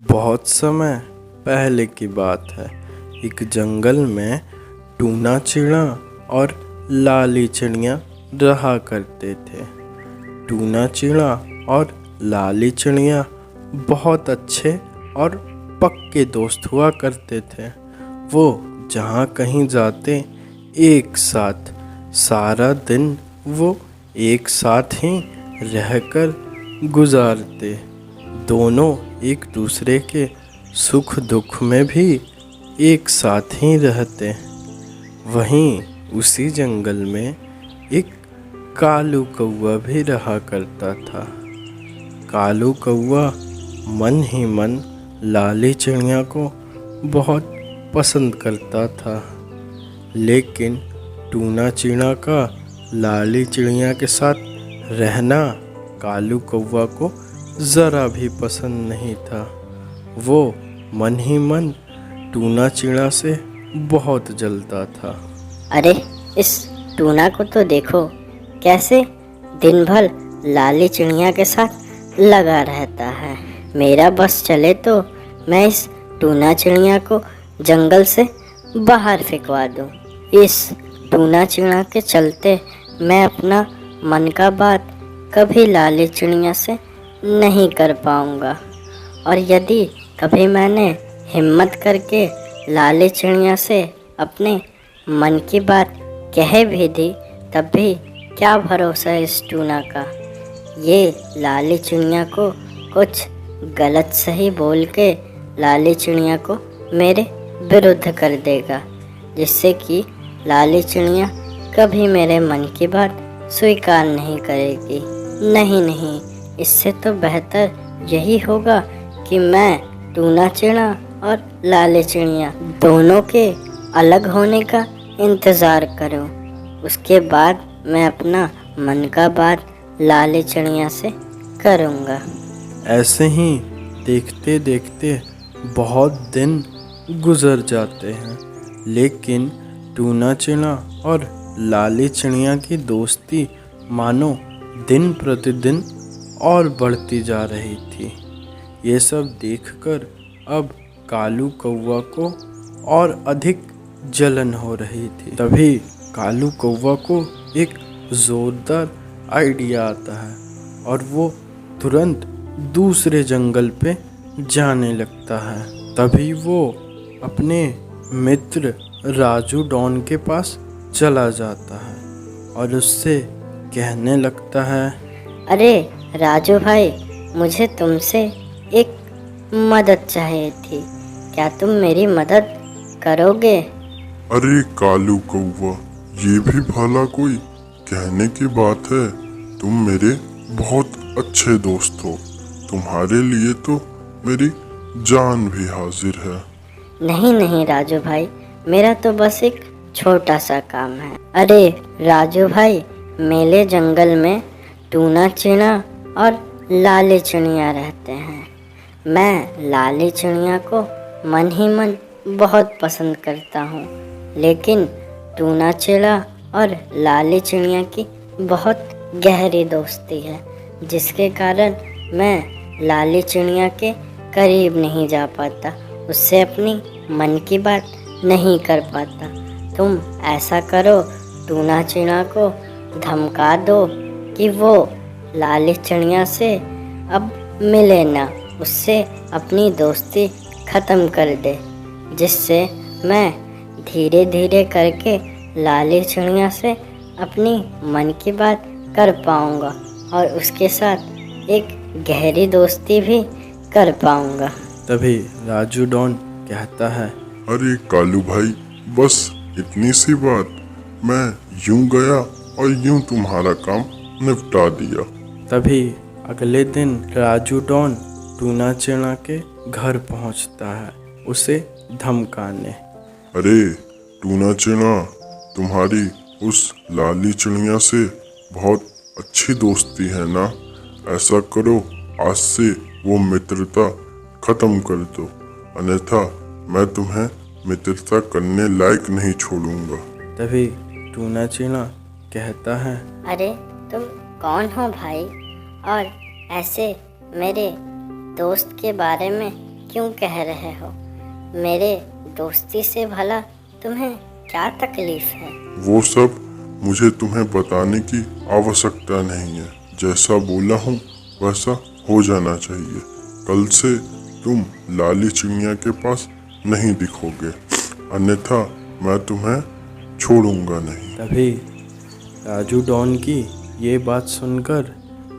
बहुत समय पहले की बात है। एक जंगल में टूना चिड़िया और लाली चिड़िया रहा करते थे। टूना चिड़िया और लाली चिड़िया बहुत अच्छे और पक्के दोस्त हुआ करते थे। वो जहाँ कहीं जाते एक साथ, सारा दिन वो एक साथ ही रहकर गुजारते। दोनों एक दूसरे के सुख दुख में भी एक साथ ही रहते। वहीं उसी जंगल में एक कालू कौआ भी रहा करता था। कालू कौआ मन ही मन लाली चिड़िया को बहुत पसंद करता था, लेकिन टूना चिड़िया का लाली चिड़िया के साथ रहना कालू कौआ को ज़रा भी पसंद नहीं था। वो मन ही मन टूना चिड़िया से बहुत जलता था। अरे इस टूना को तो देखो, कैसे दिन भर लाली चिड़िया के साथ लगा रहता है। मेरा बस चले तो मैं इस टूना चिड़िया को जंगल से बाहर फेंकवा दूं। इस टूना चिड़िया के चलते मैं अपना मन का बात कभी लाली चिड़िया से नहीं कर पाऊंगा, और यदि कभी मैंने हिम्मत करके लाली चिड़िया से अपने मन की बात कह भी दी, तब भी क्या भरोसा है इस टूना का। ये लाली चिड़िया को कुछ गलत सही बोल के लाली चिड़िया को मेरे विरुद्ध कर देगा, जिससे कि लाली चिड़िया कभी मेरे मन की बात स्वीकार नहीं करेगी। नहीं, इससे तो बेहतर यही होगा कि मैं टूना चिड़िया और लाली चिड़िया दोनों के अलग होने का इंतज़ार करूं। उसके बाद मैं अपना मन का बात लाली चिड़िया से करूंगा। ऐसे ही देखते देखते बहुत दिन गुजर जाते हैं, लेकिन टूना चिड़िया और लाली चिड़िया की दोस्ती मानो दिन प्रतिदिन और बढ़ती जा रही थी। ये सब देखकर अब कालू कौआ को और अधिक जलन हो रही थी। तभी कालू कौआ को एक जोरदार आइडिया आता है और वो तुरंत दूसरे जंगल पे जाने लगता है। तभी वो अपने मित्र राजू डॉन के पास चला जाता है और उससे कहने लगता है, अरे राजू भाई, मुझे तुमसे एक मदद चाहिए थी। क्या तुम मेरी मदद करोगे? अरे कालू कौवा, ये भी भला कोई कहने की बात है। तुम मेरे बहुत अच्छे दोस्त हो। तुम्हारे लिए तो मेरी जान भी हाजिर है। नहीं राजू भाई, मेरा तो बस एक छोटा सा काम है। अरे राजू भाई, मेले जंगल में टूना चिड़िया और लाली चिड़िया रहते हैं। मैं लाली चिड़िया को मन ही मन बहुत पसंद करता हूँ, लेकिन टूना चिड़िया और लाली चिड़िया की बहुत गहरी दोस्ती है, जिसके कारण मैं लाली चिड़िया के करीब नहीं जा पाता, उससे अपनी मन की बात नहीं कर पाता। तुम ऐसा करो, टूना चिड़िया को धमका दो कि वो लाली चिड़िया से अब मिले ना, उससे अपनी दोस्ती ख़त्म कर दे, जिससे मैं धीरे धीरे करके लाली चिड़िया से अपनी मन की बात कर पाऊँगा और उसके साथ एक गहरी दोस्ती भी कर पाऊँगा। तभी राजू डॉन कहता है, अरे कालू भाई, बस इतनी सी बात। मैं यूं गया और यूं तुम्हारा काम निपटा दिया। तभी अगले दिन राजू डॉन टूना चिड़िया के घर पहुंचता है उसे धमकाने। अरे टूना चिड़िया, तुम्हारी उस लाली चिड़िया से बहुत अच्छी दोस्ती है ना। ऐसा करो, आज से वो मित्रता खत्म कर दो, अन्यथा मैं तुम्हें मित्रता करने लायक नहीं छोड़ूंगा। तभी टूना चिड़िया कहता है, अरे तुम कौन हो भाई, और ऐसे मेरे दोस्त के बारे में क्यों कह रहे हो? मेरे दोस्ती से भला तुम्हें क्या तकलीफ है? वो सब मुझे तुम्हें बताने की आवश्यकता नहीं है। जैसा बोला हूँ वैसा हो जाना चाहिए। कल से तुम लाली चिड़िया के पास नहीं दिखोगे, अन्यथा मैं तुम्हें छोड़ूंगा नहीं। तभी राजू डॉन की ये बात सुनकर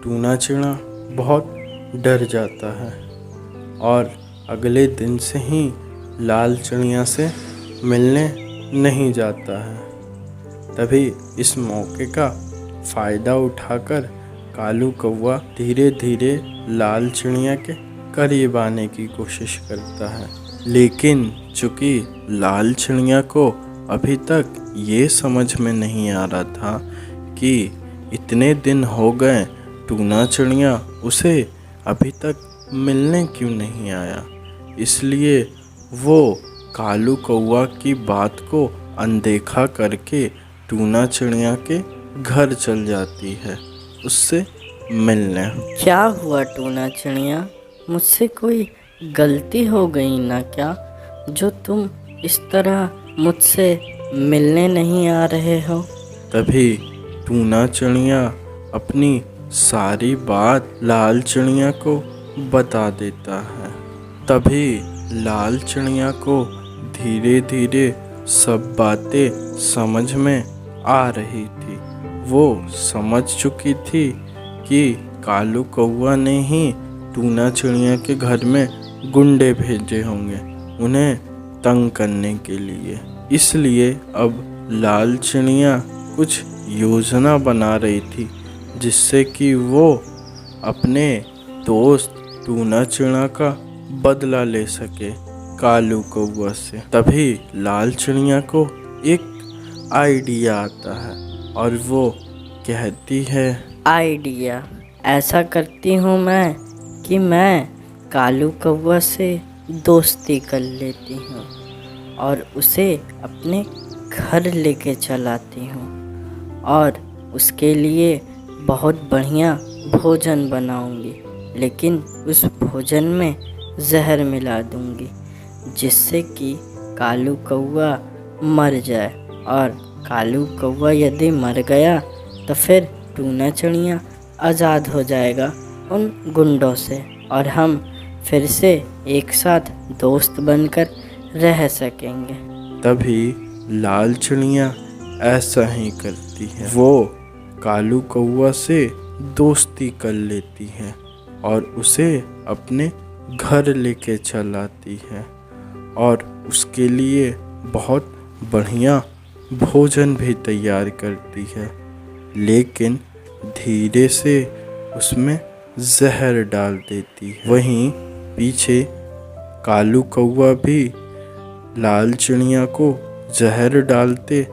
टूना चिड़ा बहुत डर जाता है और अगले दिन से ही लाल चिड़िया से मिलने नहीं जाता है। तभी इस मौके का फ़ायदा उठाकर कालू कौवा धीरे धीरे लाल चिड़िया के करीब आने की कोशिश करता है, लेकिन चूँकि लाल चिड़िया को अभी तक ये समझ में नहीं आ रहा था कि इतने दिन हो गए टूना चिड़िया उसे अभी तक मिलने क्यों नहीं आया, इसलिए वो कालू कौवा की बात को अनदेखा करके टूना चिड़िया के घर चल जाती है उससे मिलने। क्या हुआ टूना चिड़िया? मुझसे कोई गलती हो गई ना क्या, जो तुम इस तरह मुझसे मिलने नहीं आ रहे हो? तभी टूना चिड़िया अपनी सारी बात लाल चिड़िया को बता देता है। तभी लाल चिड़िया को धीरे धीरे सब बातें समझ में आ रही थी। वो समझ चुकी थी कि कालू कौवा ने ही टूना चिड़िया के घर में गुंडे भेजे होंगे उन्हें तंग करने के लिए। इसलिए अब लाल चिड़िया कुछ योजना बना रही थी जिससे कि वो अपने दोस्त टूना चिड़िया का बदला ले सके कालू कौवा से। तभी लाल चिड़िया को एक आइडिया आता है और वो कहती है, आइडिया ऐसा करती हूँ मैं कि मैं कालू कौवा से दोस्ती कर लेती हूँ और उसे अपने घर लेके चलाती हूँ और उसके लिए बहुत बढ़िया भोजन बनाऊंगी, लेकिन उस भोजन में जहर मिला दूंगी जिससे कि कालू कौवा मर जाए, और कालू कौवा यदि मर गया तो फिर टूना चिड़िया आज़ाद हो जाएगा उन गुंडों से और हम फिर से एक साथ दोस्त बनकर रह सकेंगे। तभी लाल चिड़िया ऐसा ही करती है। वो कालू कौवा से दोस्ती कर लेती है और उसे अपने घर लेके चलाती है और उसके लिए बहुत बढ़िया भोजन भी तैयार करती है, लेकिन धीरे से उसमें जहर डाल देती है। वहीं पीछे कालू कौवा भी लाल चिड़िया को जहर डालते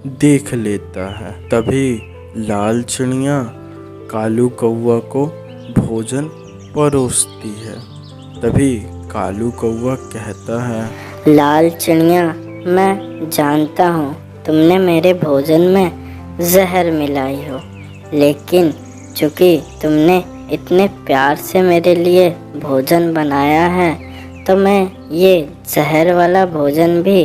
देख लेता है। तभी लाल चिड़िया कालू कौवा को भोजन परोसती है। तभी कालू कौवा कहता है, लाल चिड़िया, मैं जानता हूँ तुमने मेरे भोजन में जहर मिलाई हो, लेकिन चूँकि तुमने इतने प्यार से मेरे लिए भोजन बनाया है तो मैं ये जहर वाला भोजन भी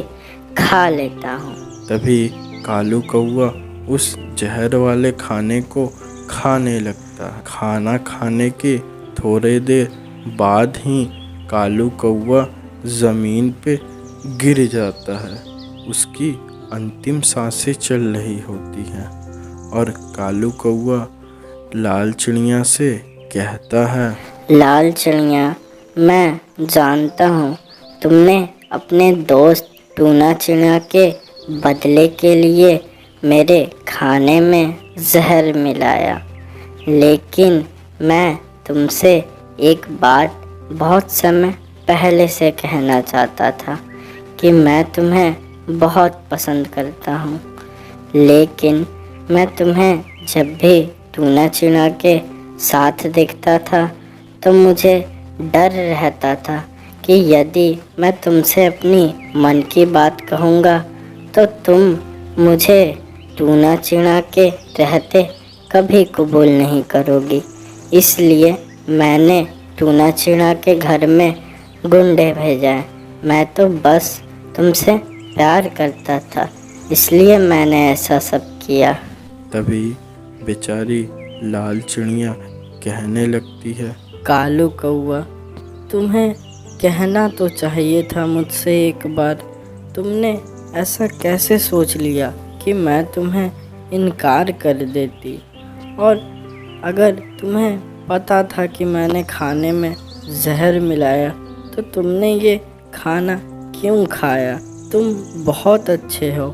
खा लेता हूँ। तभी कालू कौवा उस जहर वाले खाने को खाने लगता है। खाना खाने के थोड़े देर बाद ही कालू कौवा ज़मीन पे गिर जाता है। उसकी अंतिम सांसें चल रही होती हैं और कालू कौवा लाल चिड़िया से कहता है, लाल चिड़िया, मैं जानता हूँ तुमने अपने दोस्त टूना चिड़िया के बदले के लिए मेरे खाने में जहर मिलाया, लेकिन मैं तुमसे एक बात बहुत समय पहले से कहना चाहता था कि मैं तुम्हें बहुत पसंद करता हूँ, लेकिन मैं तुम्हें जब भी टूना चिड़िया के साथ देखता था तो मुझे डर रहता था कि यदि मैं तुमसे अपनी मन की बात कहूँगा तो तुम मुझे टूना चिड़िया के रहते कभी कबूल नहीं करोगी। इसलिए मैंने टूना चिड़िया के घर में गुंडे भेजा। मैं तो बस तुमसे प्यार करता था, इसलिए मैंने ऐसा सब किया। तभी बेचारी लाल चिड़िया कहने लगती है, कालू कौआ, तुम्हें कहना तो चाहिए था मुझसे एक बार। तुमने ऐसा कैसे सोच लिया कि मैं तुम्हें इनकार कर देती? और अगर तुम्हें पता था कि मैंने खाने में जहर मिलाया तो तुमने ये खाना क्यों खाया? तुम बहुत अच्छे हो,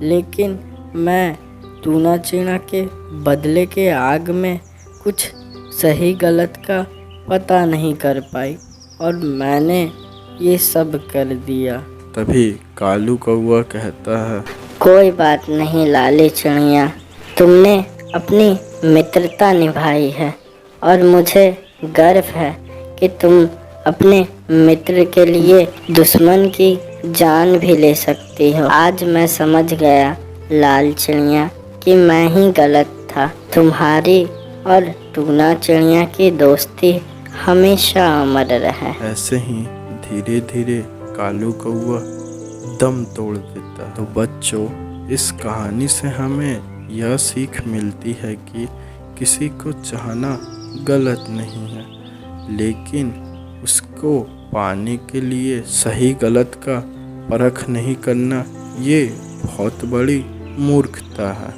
लेकिन मैं टूना चिड़ा के बदले के आग में कुछ सही गलत का पता नहीं कर पाई और मैंने ये सब कर दिया। तभी कालू कौआ कहता है, कोई बात नहीं लाली चिड़िया, तुमने अपनी मित्रता निभाई है और मुझे गर्व है कि तुम अपने मित्र के लिए दुश्मन की जान भी ले सकती हो। आज मैं समझ गया लाल चिड़िया कि मैं ही गलत था। तुम्हारी और टूना चिड़िया की दोस्ती हमेशा अमर रहे। ऐसे ही धीरे धीरे कालू कौआ दम तोड़ देता है। तो बच्चों, इस कहानी से हमें यह सीख मिलती है कि किसी को चाहना गलत नहीं है, लेकिन उसको पाने के लिए सही गलत का परख नहीं करना, ये बहुत बड़ी मूर्खता है।